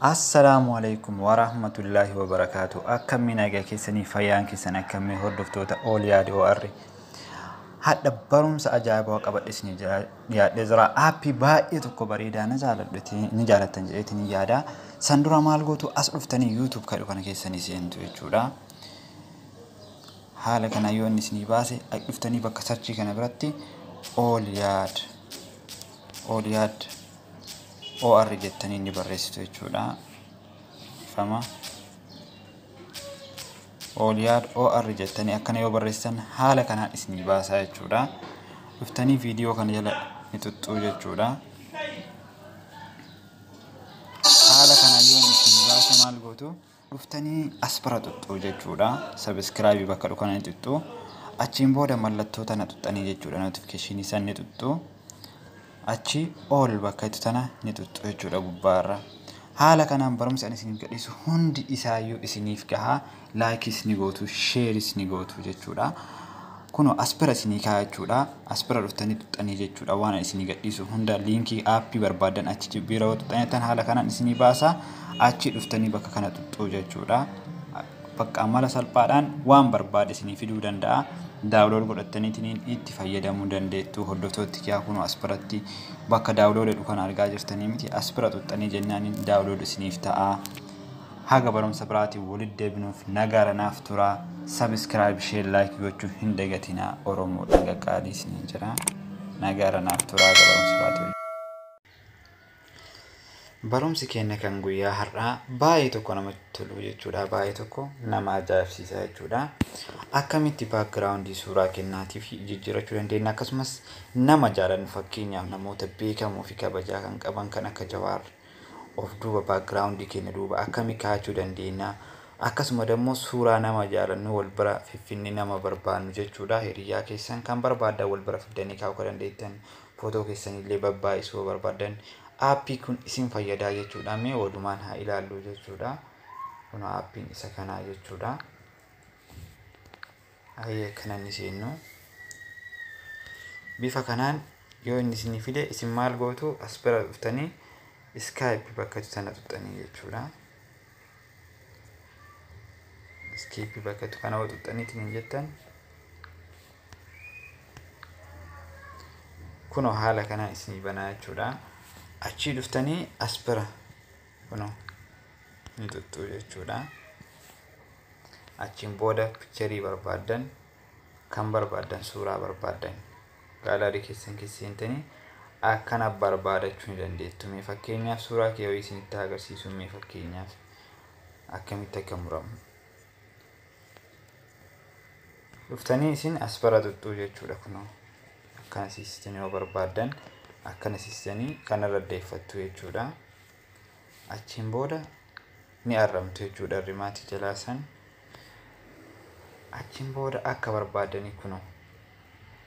Assalamualaikum warahmatullahi wabarakatuh. Akkami nagaa keessanii fayyaan keessan akkamii hordoftoota Ooliyaa OR. Hadda barumsa ajaa'ibaa qabadhe isin yaadde jira. Aappii baay'ee tokko bareedaa na jaalattan jedheetiin yaada. San dura maal gootu as dhuftanii YouTube kadhu kana keessanii seentu jechuudha. Haala kana yoo inni isinii baase dhuftanii bakka sarchii kana biratti Ooliyaad OR jettanii ni barreessitu jechuudha. Fama Ooliyaad OR jettanii akkana yoo barreessan haala kanaan isinii baasaa jechuudha. Dhuftanii viidiyoo kana jala ni tuttuu jechuudha. Haala kanaan yoo isinii baase maal gootu dhuftanii as bira tuttuu jechuudha. Subscribe bakka dhukana ni tuttuu. Achiin booda mallattoota na tuttanii jechuudha. Notification san ni tuttuu. Achi all bakka itti tana ni tuttu jechuudha gubbaarra. Haala kanaan barumsa isin gadhiisu hundi isaayyuu isiniif gahaa. Laayikis ni gootu, sheeris ni gootu jechuudha. Kunoo aspira isinii kaa jechuudha. Aspira dhuftanii tuttanii jechuudha. Waan isinii gadhiisu hunda liinkii aappii barbaadan achi bira tuttaniitan haala kanaan isinii baasa. Achi dhuftanii bakka kana tuttuu jechuudha. Bakka amala salphaadhaan waan barbaade isinii fiduu danda'a. Daawulood godhattaniitiin itti fayyadamuu dandeettu. Hordoftooti kiyyaa kunoo aspiratti bakka daawulood dhukan argaa jirtanii miti. Aspira tuttanii jennaan daawulood isiniif ta'a. Haga barumsa biraatiin walitti deebinuuf nagaara naaf tura. Subscribe, share, like gochuu hin dagatinaa. Oromoo dhaga qaalii isiniin jira. Nagaara naaf tura haga barumsa biraatiin. Barumsi keenya kan guyyaa har'aa baay'ee tokko namatti tolu jechuudha. Baay'ee tokko nama ajaa'ibsiisa jechuudha. Akkamitti baakgiraawundii suuraa kennaatiif jijjiirachuu dandeenya akkasumas nama jaalannu fakkeenyaaf namoota beekamoo fi kabajaa kan qaban kan akka Jawaar of duuba baakgiraawundii keenya duuba akkami kaa'achuu dandeenya. Akkasuma immoo suuraa nama jaalannu wal bira fiffinni nama barbaannu jechuudha. Hiriyaa keessan kan barbaadan wal bira fiddanii kaa'uu dandeettan. Footoo keessanillee babbaayisuu barbaadan aappii kun isin fayyadaa jechuudha. Mee walumaan haa ilaallu jechuudha. Kun aappiin isa kanaa jechuudha. Ayyee kanan isinnu bifa kanaan yoo inni isinii fide isin maal gootu as bira dhuftanii Skype bakka sana tuttanii jechuudha. Skype bakka kana tuttaniitiin jettan kunoo haala kanaan isinii banaa jechuudha. Achi dhuftanii as bira kunoo ni tuttuu jechuudha. Achiin booda picturii barbaadan kan barbaadan suuraa barbaadan gaalaarii keessan keessanii akkana barbaadachuu ni dandeettu. Mee fakkeenyaaf suuraa kee yoo isinitti agarsiisu mee fakkeenyaaf akkamitti akka muramu dhuftanii isin as bira tuttuu jechuudha. Kunoo akkana siistanii yoo barbaadan akkana siistanii kanarra deeffattu jechuudha. Achiin booda ni arramtu jechuudha rimaatii jalaasan. Achiin booda akka barbaadanii kunoo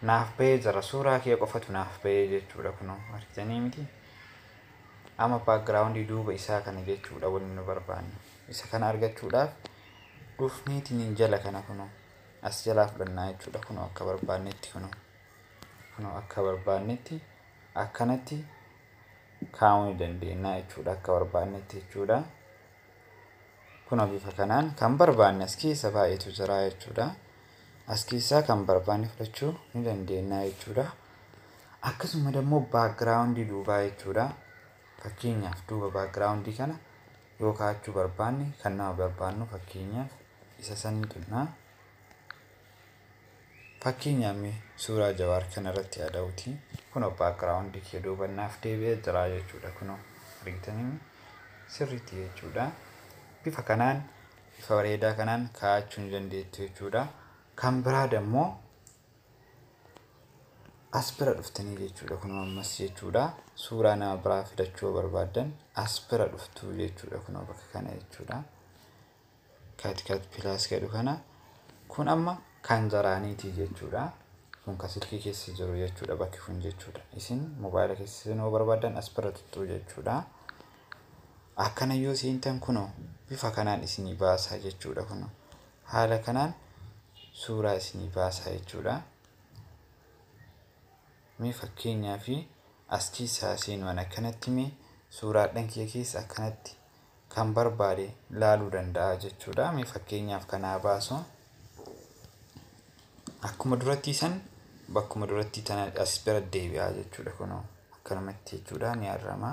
naaf bahee jira suuraa kee qofatu naaf bahee jechuudha. Kunoo argitanii miti amma baakgiraawundii duuba isaa kana jechuudha. Wanni nu barbaannu isa kana argachuudhaaf dhufneetiin jala kana kunoo as jalaa fudhannaa jechuudha. Kunoo akka barbaannetti kunoo akka barbaannetti akkanatti kaa'uu ni dandeenya jechuudha. Akka barbaannetti jechuudha. Kunoo bifa kanaan kan barbaanne as keessa baay'eetu jira jechuudha. As keessaa kan barbaanne fudhachuu ni dandeenya jechuudha. Akkasuma immoo baakgiraawundii duubaa jechuudha. Fakkeenyaaf duuba baakgiraawundii kana yoo kaa'achuu barbaanne kan nama barbaannu fakkeenyaaf isa sanii tunnaa. Fakkeenyaaf suuraa Jawaar kanarratti yaada'uuti. Kunoo baakgiraawundii kee duuba naaf deebi'ee jira jechuudha. Kunoo argitanii sirriitti jechuudha. Bifa kanaan bifa bareedaa kanaan kaa'achuu ni dandeettu jechuudha. Kan biraa immoo as bira dhuftanii jechuudha. Kunoo ammas jechuudha. Suuraa nama biraa fidachuu barbaadan as bira dhuftuu jechuudha. Kunoo bakka kana jechuudha. Kaat pilaas jedhu kana kun amma kan jaraaniiti jechuudha. Kun kan silkii keessa jiru jechuudha bakki kun jechuudha. Isin moobaayila keessa yoo barbaadan as bira tuttuu jechuudha. Akkana yoo seentan kunoo bifa kanaan isinii baasaa jechuudha. Kunoo haala kanaan suuraa isinii baasaa jechuudha. Mee fakkeenyaaf as keessaa seenuun akkanatti mee suuraadhaan kee keessa akkanatti kan barbaade laaluu danda'a jechuudha. Mee fakkeenyaaf kanaa baasu akkuma duratti san bakkuma duratti tana as bira deebi'aa jechuudha. Kunoo akkanumatti jechuudha ni argama.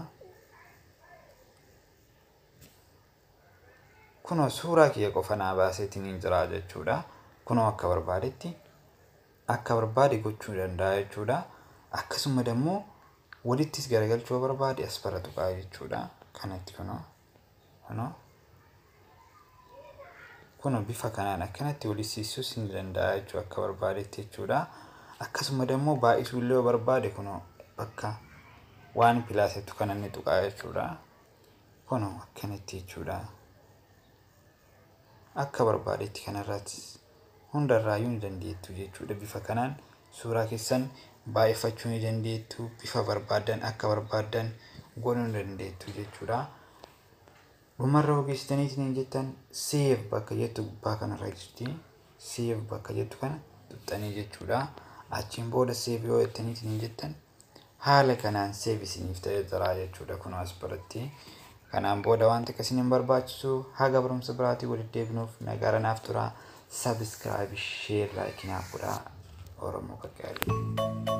Kunoo suuraa kiyya qofa naa baaseetiin hin jira jechuudha. Kunoo akka barbaadetti akka barbaade gochuu danda'a jechuudha. Akkasuma immoo walittis garagalchuu barbaade as bara tuqaa jechuudha. Kanatti kunoo bifa kanaan akkanatti walisiisuus ni danda'a jechuudha akka barbaadetti jechuudha. Akkasuma immoo baay'isuu illee barbaade kunoo bakka waan pilaasettu kana ni tuqaa jechuudha. Kunoo akkanatti jechuudha. Akka barbaadetti kanarratti hundarraayyuu ni dandeettu jechuudha. Bifa kanaan suuraa keessan baay'ifachuu ni dandeettu. Bifa barbaadan akka barbaadan goonuu ni dandeettu jechuudha. Dhumarra ogeessitaniitiin jettan save bakka jettu gubbaa kanarra jirti. Save bakka jettu kana tuqxanii jechuudha. Achiin booda save yoo jettaniitiin jettan haala kanaan save isiniif ta'ee jira jechuudha. Kun as biratti kanaan booda wanti akkasiin hin barbaachisu. Haga barumsa biraatii walitti deebinuuf nagaa naaf tura. Subscribe, share, like naaf godhaa. Oromoo Qaqqaabii.